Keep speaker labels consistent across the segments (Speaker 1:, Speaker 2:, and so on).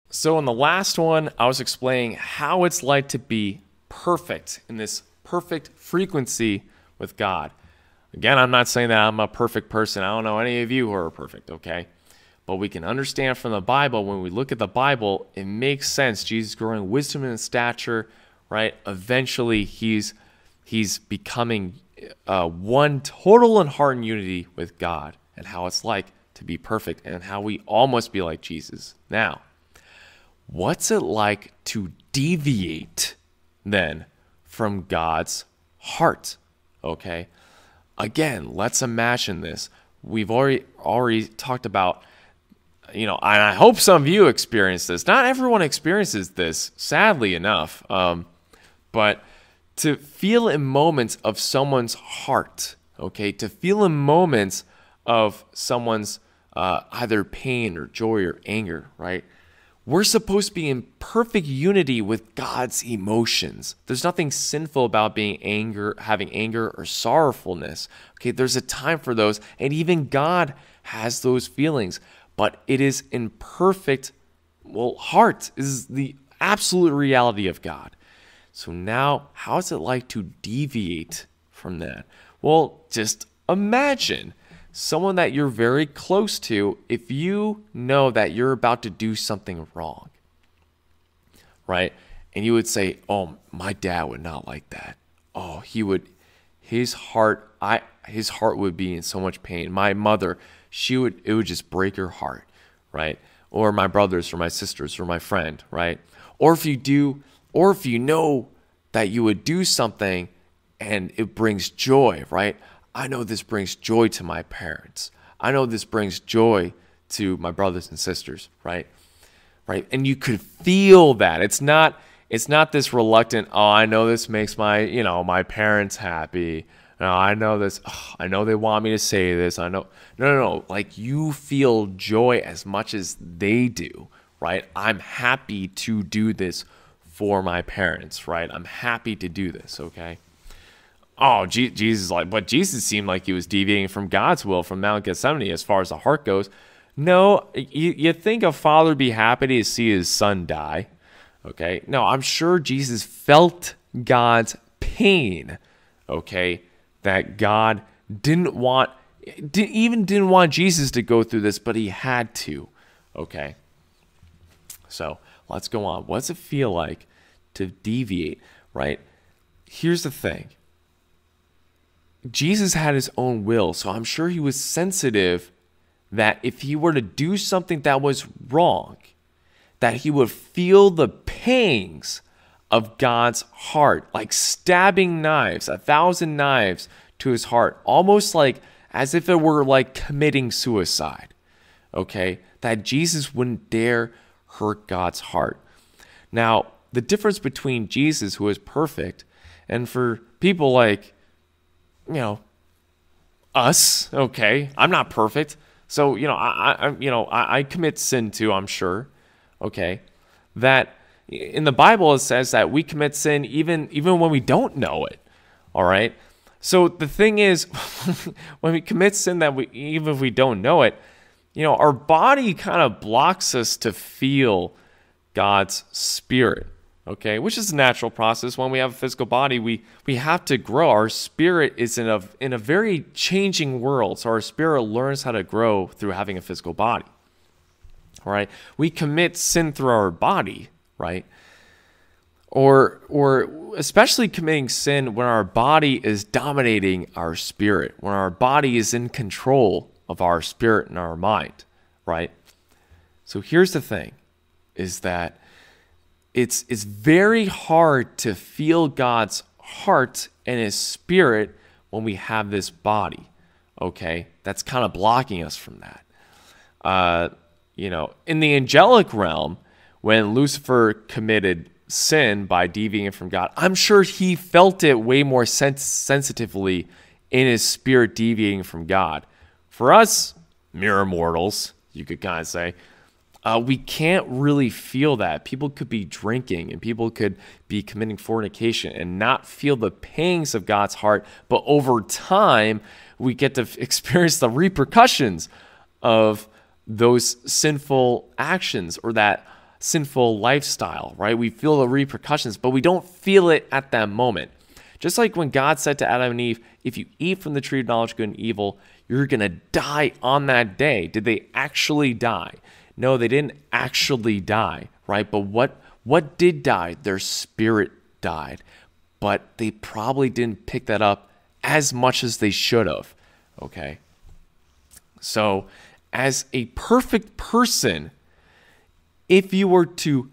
Speaker 1: So in the last one, I was explaining how it's like to be perfect in this perfect frequency with God. Again, I'm not saying that I'm a perfect person. I don't know any of you who are perfect, okay? But we can understand from the Bible, when we look at the Bible, it makes sense. Jesus growing wisdom and stature, right? Eventually, he's becoming one total in heart and unity with God, and how it's like to be perfect and how we all must be like Jesus. Now, what's it like to deviate then from God's heart? Okay. Again, let's imagine this. We've already talked about, and I hope some of you experience this. Not everyone experiences this, sadly enough. But to feel in moments of someone's heart, okay, to feel in moments of someone's either pain or joy or anger, right? We're supposed to be in perfect unity with God's emotions. There's nothing sinful about having anger or sorrowfulness. Okay, there's a time for those, and even God has those feelings, but it is in perfect, heart is the absolute reality of God. So now, how is it like to deviate from that? Well, just imagine someone that you're very close to, if you know that you're about to do something wrong, right? And you would say, oh, my dad would not like that. Oh, his heart would be in so much pain. My mother, it would just break her heart, right? Or my brothers or my sisters or my friend, right? Or if you know that you would do something and it brings joy, right? I know this brings joy to my parents. I know this brings joy to my brothers and sisters, right? Right? And you could feel that. It's not this reluctant, oh, I know this makes my parents happy. No, I know this. Oh, I know they want me to say this. I know. No. Like, you feel joy as much as they do, right? I'm happy to do this for my parents, right? I'm happy to do this, okay? Oh, Jesus, but Jesus seemed like he was deviating from God's will from Mount Gethsemane as far as the heart goes. No, you think a father would be happy to see his son die, okay? No, I'm sure Jesus felt God's pain, okay? That God didn't want Jesus to go through this, but he had to, okay? So let's go on. What does it feel like to deviate, right? Here's the thing. Jesus had his own will, so I'm sure he was sensitive that if he were to do something that was wrong, that he would feel the pangs of God's heart, like stabbing knives, 1,000 knives to his heart, almost like as if it were like committing suicide, okay? That Jesus wouldn't dare hurt God's heart. Now, the difference between Jesus, who is perfect, and for people like us, okay, I'm not perfect. So, I commit sin too, I'm sure. Okay. That in the Bible, it says that we commit sin even when we don't know it. All right. So the thing is, when we commit sin even if we don't know it, our body kind of blocks us to feel God's spirit. Okay, which is a natural process. When we have a physical body, we have to grow. Our spirit is in a very changing world, so our spirit learns how to grow through having a physical body. All right, we commit sin through our body, right? Or especially committing sin when our body is dominating our spirit, when our body is in control of our spirit and our mind, right? So here's the thing, is that it's very hard to feel God's heart and his spirit when we have this body, okay? That's kind of blocking us from that. In the angelic realm, when Lucifer committed sin by deviating from God, I'm sure he felt it way more sensitively in his spirit deviating from God. For us, mere mortals, you could kind of say, we can't really feel that. People could be drinking and people could be committing fornication and not feel the pangs of God's heart. But over time, we get to experience the repercussions of those sinful actions, or that sinful lifestyle, right? We feel the repercussions, but we don't feel it at that moment. Just like when God said to Adam and Eve, if you eat from the tree of knowledge of good and evil, you're going to die on that day. Did they actually die? No, they didn't actually die, right? But what did die? Their spirit died. But they probably didn't pick that up as much as they should have, okay? So as a perfect person, if you were to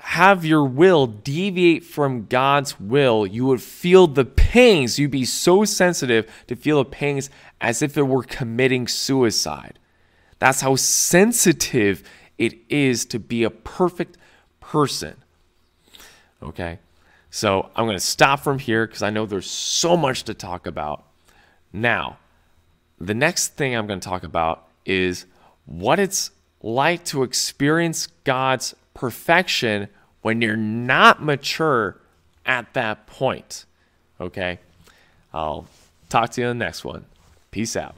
Speaker 1: have your will deviate from God's will, you would feel the pangs. You'd be so sensitive to feel the pangs as if it were committing suicide. That's how sensitive it is to be a perfect person. Okay? So I'm going to stop from here because I know there's so much to talk about. Now, the next thing I'm going to talk about is what it's like to experience God's perfection when you're not mature at that point. Okay? I'll talk to you in the next one. Peace out.